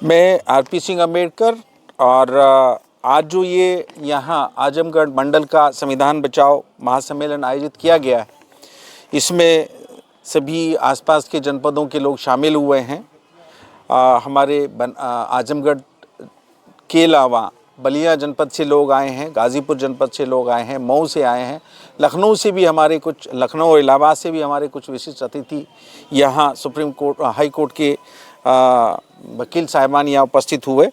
मैं आरपी सिंह अम्बेडकर और आज जो ये यहाँ आजमगढ़ मंडल का संविधान बचाओ महासम्मेलन आयोजित किया गया है, इसमें सभी आसपास के जनपदों के लोग शामिल हुए हैं। हमारे आजमगढ़ के अलावा बलिया जनपद से लोग आए हैं, गाज़ीपुर जनपद से लोग आए हैं, मऊ से आए हैं, लखनऊ से भी हमारे कुछ, लखनऊ और इलाहाबाद से भी हमारे कुछ विशिष्ट अतिथि यहाँ सुप्रीम कोर्ट हाई कोर्ट के वकील साहिबान यहाँ उपस्थित हुए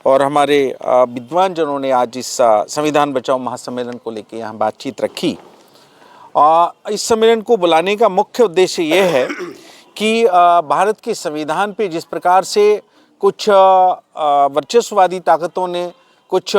और हमारे विद्वान जनों ने आज इस संविधान बचाओ महासम्मेलन को लेकर यहाँ बातचीत रखी। इस सम्मेलन को बुलाने का मुख्य उद्देश्य ये है कि भारत के संविधान पे जिस प्रकार से कुछ वर्चस्ववादी ताकतों ने, कुछ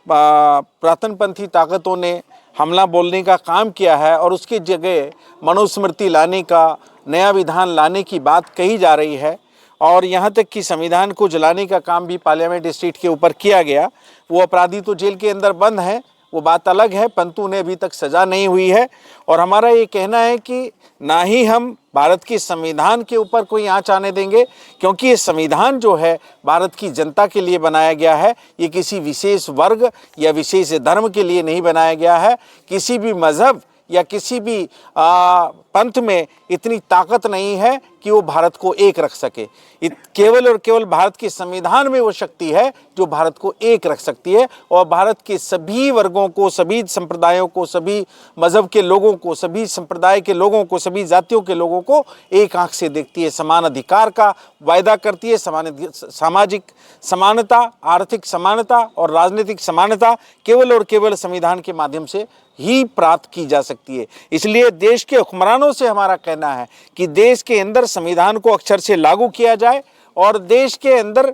पुरातनपंथी ताकतों ने हमला बोलने का काम किया है और उसकी जगह मनुस्मृति लाने का, नया विधान लाने की बात कही जा रही है और यहाँ तक कि संविधान को जलाने का काम भी पार्लियामेंट स्ट्रीट के ऊपर किया गया। वो अपराधी तो जेल के अंदर बंद हैं, वो बात अलग है, परंतु उन्हें अभी तक सज़ा नहीं हुई है। और हमारा ये कहना है कि ना ही हम भारत के संविधान के ऊपर कोई आँच आने देंगे, क्योंकि ये संविधान जो है भारत की जनता के लिए बनाया गया है। ये किसी विशेष वर्ग या विशेष धर्म के लिए नहीं बनाया गया है। किसी भी मज़हब या किसी भी पंथ में इतनी ताकत नहीं है कि वो भारत को एक रख सके। केवल और केवल भारत के संविधान में वो शक्ति है जो भारत को एक रख सकती है और भारत के सभी वर्गों को, सभी संप्रदायों को, सभी मज़हब के लोगों को, सभी संप्रदाय के लोगों को, सभी जातियों के लोगों को एक आंख से देखती है। समान अधिकार का वायदा करती है। सामाजिक समानता, आर्थिक समानता और राजनीतिक समानता केवल और केवल संविधान के माध्यम से ही प्राप्त की जा सकती है। इसलिए देश के हुक्मरानों से हमारा कहना है कि देश के अंदर संविधान को अक्षर से लागू किया जाए और देश के अंदर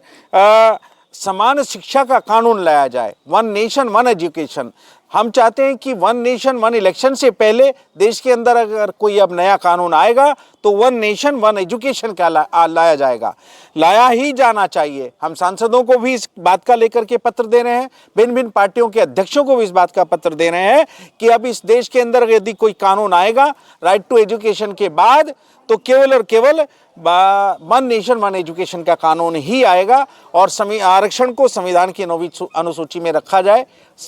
समान शिक्षा का कानून लाया जाए। One nation one education. हम चाहते हैं कि वन नेशन वन इलेक्शन से पहले देश के अंदर अगर कोई अब नया कानून आएगा तो वन नेशन वन एजुकेशन का लाया जाएगा, लाया ही जाना चाहिए। हम सांसदों को भी इस बात का लेकर के पत्र दे रहे हैं, भिन्न भिन्न पार्टियों के अध्यक्षों को भी इस बात का पत्र दे रहे हैं कि अब इस देश के अंदर यदि कोई कानून आएगा राइट टू एजुकेशन के बाद, तो केवल और केवल वन नेशन वन एजुकेशन का कानून ही आएगा और आरक्षण को संविधान की 9वीं अनुसूची में रखा जाए,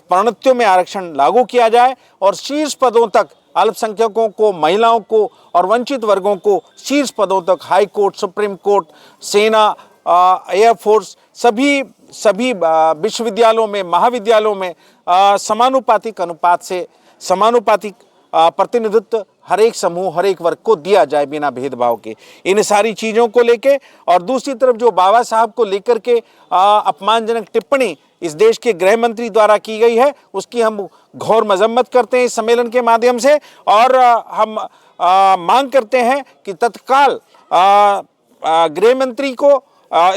प्रोन्नतियों में आरक्षण लागू किया जाए और शीर्ष पदों तक अल्पसंख्यकों को, महिलाओं को और वंचित वर्गों को शीर्ष पदों तक हाई कोर्ट, सुप्रीम कोर्ट, सेना, एयरफोर्स, सभी विश्वविद्यालयों में, महाविद्यालयों में समानुपातिक अनुपात से समानुपातिक प्रतिनिधित्व हर एक समूह, हर एक वर्ग को दिया जाए बिना भेदभाव के। इन सारी चीज़ों को लेके और दूसरी तरफ जो बाबा साहब को लेकर के अपमानजनक टिप्पणी इस देश के गृह मंत्री द्वारा की गई है, उसकी हम घोर मजम्मत करते हैं इस सम्मेलन के माध्यम से और हम मांग करते हैं कि तत्काल गृह मंत्री को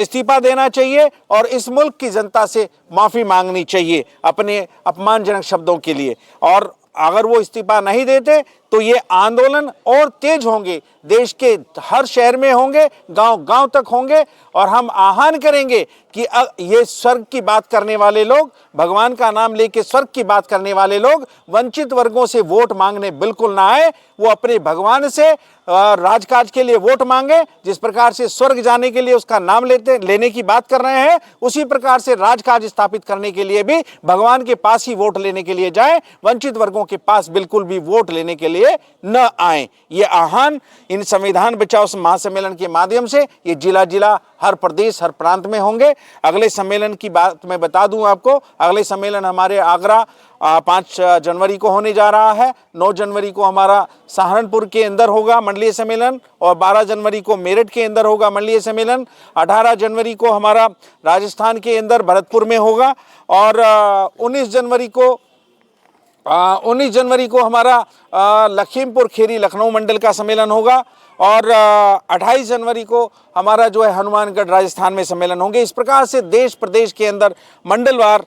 इस्तीफा देना चाहिए और इस मुल्क की जनता से माफ़ी मांगनी चाहिए अपने अपमानजनक शब्दों के लिए। और अगर वो इस्तीफा नहीं देते तो ये आंदोलन और तेज होंगे, देश के हर शहर में होंगे, गांव-गांव तक होंगे और हम आह्वान करेंगे कि ये स्वर्ग की बात करने वाले लोग, भगवान का नाम लेके स्वर्ग की बात करने वाले लोग वंचित वर्गों से वोट मांगने बिल्कुल ना आए। वो अपने भगवान से राजकाज के लिए वोट मांगे। जिस प्रकार से स्वर्ग जाने के लिए उसका नाम लेने की बात कर रहे हैं, उसी प्रकार से राजकाज स्थापित करने के लिए भी भगवान के पास ही वोट लेने के लिए जाए, वंचित वर्गों के पास बिल्कुल भी वोट लेने के लिए न आए। ये आह्वान इन संविधान बचाओ महासम्मेलन के माध्यम से ये जिला हर प्रदेश, हर प्रांत में होंगे। अगले सम्मेलन की बात मैं बता दूं आपको, अगले सम्मेलन हमारे आगरा 5 जनवरी को होने जा रहा है। 9 जनवरी को हमारा सहारनपुर के अंदर होगा मंडलीय सम्मेलन और 12 जनवरी को मेरठ के अंदर होगा मंडलीय सम्मेलन। 18 जनवरी को हमारा राजस्थान के अंदर भरतपुर में होगा और 19 जनवरी को हमारा लखीमपुर खीरी लखनऊ मंडल का सम्मेलन होगा और 28 जनवरी को हमारा जो है हनुमानगढ़ राजस्थान में सम्मेलन होंगे। इस प्रकार से देश प्रदेश के अंदर मंडलवार,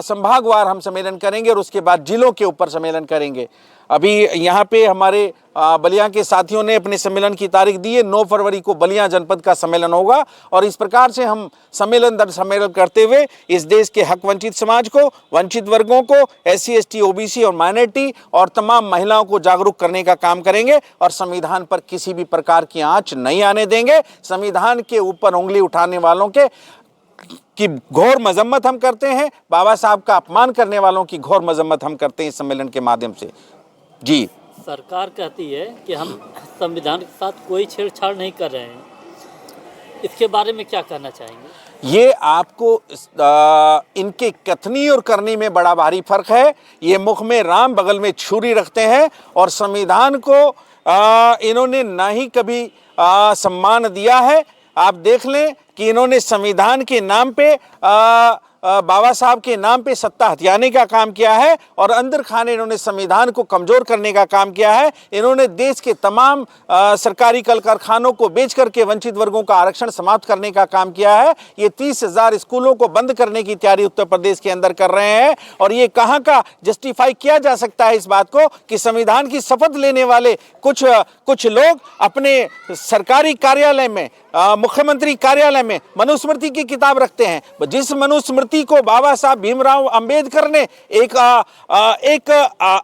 संभागवार हम सम्मेलन करेंगे और उसके बाद जिलों के ऊपर सम्मेलन करेंगे। अभी यहाँ पे हमारे बलिया के साथियों ने अपने सम्मेलन की तारीख दी है। 9 फरवरी को बलिया जनपद का सम्मेलन होगा और इस प्रकार से हम सम्मेलन दर सम्मेलन करते हुए इस देश के हक वंचित समाज को, वंचित वर्गों को, SC ST OBC और माइनॉरिटी और तमाम महिलाओं को जागरूक करने का काम करेंगे और संविधान पर किसी भी प्रकार की आंच नहीं आने देंगे। संविधान के ऊपर उंगली उठाने वालों के की घोर मजम्मत हम करते हैं। बाबा साहब का अपमान करने वालों की घोर मजम्मत हम करते हैं इस सम्मेलन के माध्यम से। जी, सरकार कहती है कि हम संविधान के साथ कोई छेड़छाड़ नहीं कर रहे हैं, इसके बारे में क्या कहना चाहेंगे? ये आपको इनके कथनी और करनी में बड़ा भारी फर्क है। ये मुख में राम बगल में छुरी रखते हैं और संविधान को इन्होंने ना ही कभी सम्मान दिया है। आप देख लें कि इन्होंने संविधान के नाम पे बाबा साहब के नाम पे सत्ता हथियाने का काम किया है और अंदर खाने इन्होंने संविधान को कमजोर करने का काम किया है। इन्होंने देश के तमाम सरकारी कल कारखानों को बेच करके वंचित वर्गों का आरक्षण समाप्त करने का काम किया है। ये 30,000 स्कूलों को बंद करने की तैयारी उत्तर प्रदेश के अंदर कर रहे हैं और ये कहाँ का जस्टिफाई किया जा सकता है इस बात को कि संविधान की शपथ लेने वाले कुछ लोग अपने सरकारी कार्यालय में, मुख्यमंत्री कार्यालय में मनुस्मृति की किताब रखते हैं। जिस मनुस्मृति को बाबा साहब भीमराव अंबेडकर ने एक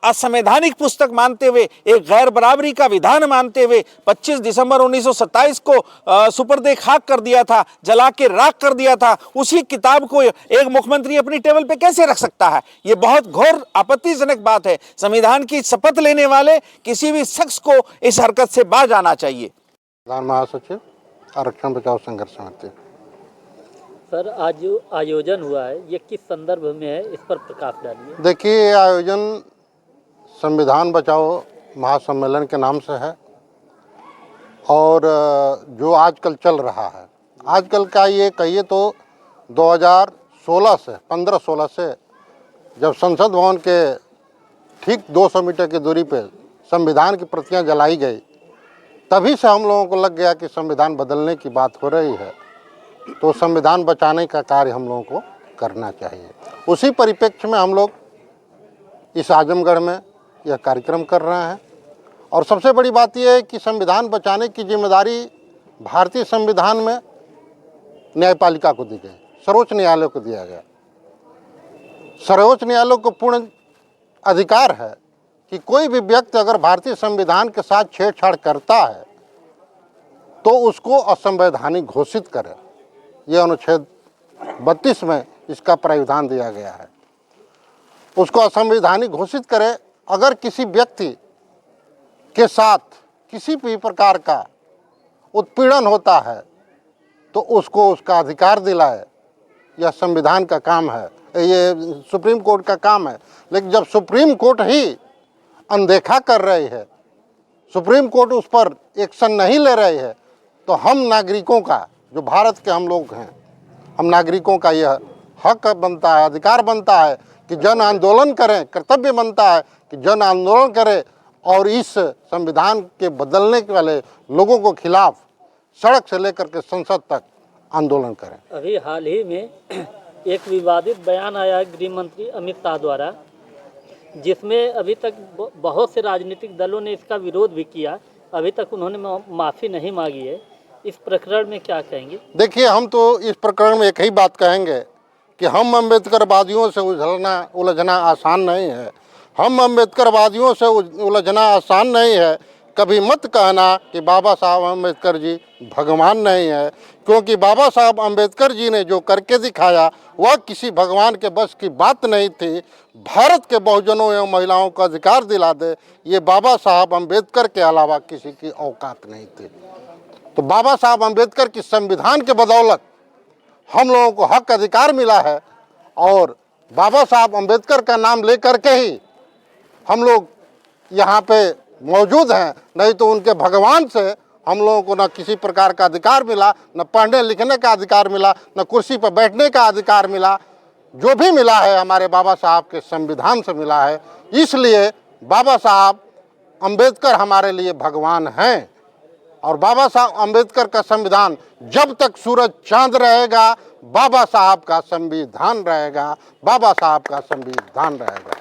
असंवैधानिक पुस्तक मानते हुए, एक गैर बराबरी का विधान मानते हुए 25 दिसंबर 1927 को सुपर्दे खाक कर दिया था, जला के राख कर दिया था, उसी किताब को एक मुख्यमंत्री अपनी टेबल पे कैसे रख सकता है? ये बहुत घोर आपत्तिजनक बात है। संविधान की शपथ लेने वाले किसी भी शख्स को इस हरकत से बाज आना चाहिए। प्रधान महासचिव, आरक्षण बचाओ संघर्ष समिति। सर, आज जो आयोजन हुआ है ये किस संदर्भ में है, इस पर प्रकाश डालिए। देखिए, ये आयोजन संविधान बचाओ महासम्मेलन के नाम से है और जो आजकल चल रहा है, आजकल का ये कहिए तो 2016 से 15-16 से जब संसद भवन के ठीक 200 मीटर की दूरी पे संविधान की प्रतियां जलाई गई, तभी से हम लोगों को लग गया कि संविधान बदलने की बात हो रही है, तो संविधान बचाने का कार्य हम लोगों को करना चाहिए। उसी परिप्रेक्ष्य में हम लोग इस आजमगढ़ में यह कार्यक्रम कर रहे हैं और सबसे बड़ी बात यह है कि संविधान बचाने की जिम्मेदारी भारतीय संविधान में न्यायपालिका को दी गई, सर्वोच्च न्यायालय को दिया गया। सर्वोच्च न्यायालय को पूर्ण अधिकार है कि कोई भी व्यक्ति अगर भारतीय संविधान के साथ छेड़छाड़ करता है तो उसको असंवैधानिक घोषित करे। यह अनुच्छेद 32 में इसका प्रावधान दिया गया है। उसको असंवैधानिक घोषित करे। अगर किसी व्यक्ति के साथ किसी भी प्रकार का उत्पीड़न होता है तो उसको उसका अधिकार दिलाए। यह संविधान का काम है, ये सुप्रीम कोर्ट का काम है। लेकिन जब सुप्रीम कोर्ट ही अनदेखा कर रही है, सुप्रीम कोर्ट उस पर एक्शन नहीं ले रही है, तो हम नागरिकों का, जो भारत के हम लोग हैं, हम नागरिकों का यह हक बनता है, अधिकार बनता है कि जन आंदोलन करें, कर्तव्य बनता है कि जन आंदोलन करें और इस संविधान के बदलने वाले लोगों को खिलाफ सड़क से लेकर के संसद तक आंदोलन करें। अभी हाल ही में एक विवादित बयान आया गृह मंत्री अमित शाह द्वारा, जिसमें अभी तक बहुत से राजनीतिक दलों ने इसका विरोध भी किया, अभी तक उन्होंने माफ़ी नहीं मांगी है। इस प्रकरण में क्या कहेंगे? देखिए, हम तो इस प्रकरण में एक ही बात कहेंगे कि हम अम्बेडकरवादियों से उलझना आसान नहीं है। हम अम्बेडकरवादियों से उलझना आसान नहीं है। कभी मत कहना कि बाबा साहब अम्बेडकर जी भगवान नहीं है, क्योंकि बाबा साहब अम्बेडकर जी ने जो करके दिखाया वह किसी भगवान के बस की बात नहीं थी। भारत के बहुजनों एवं महिलाओं को अधिकार दिला दे, ये बाबा साहब अम्बेडकर के अलावा किसी की औकात नहीं थी। तो बाबा साहब अम्बेडकर की संविधान के बदौलत हम लोगों को हक अधिकार मिला है और बाबा साहब अम्बेडकर का नाम लेकर के ही हम लोग यहाँ पे मौजूद हैं। नहीं तो उनके भगवान से हम लोगों को न किसी प्रकार का अधिकार मिला, न पढ़ने लिखने का अधिकार मिला, न कुर्सी पर बैठने का अधिकार मिला। जो भी मिला है हमारे बाबा साहब के संविधान से मिला है। इसलिए बाबा साहब अम्बेडकर हमारे लिए भगवान हैं और बाबा साहब अम्बेडकर का संविधान जब तक सूरज चांद रहेगा, बाबा साहब का संविधान रहेगा, बाबा साहब का संविधान रहेगा।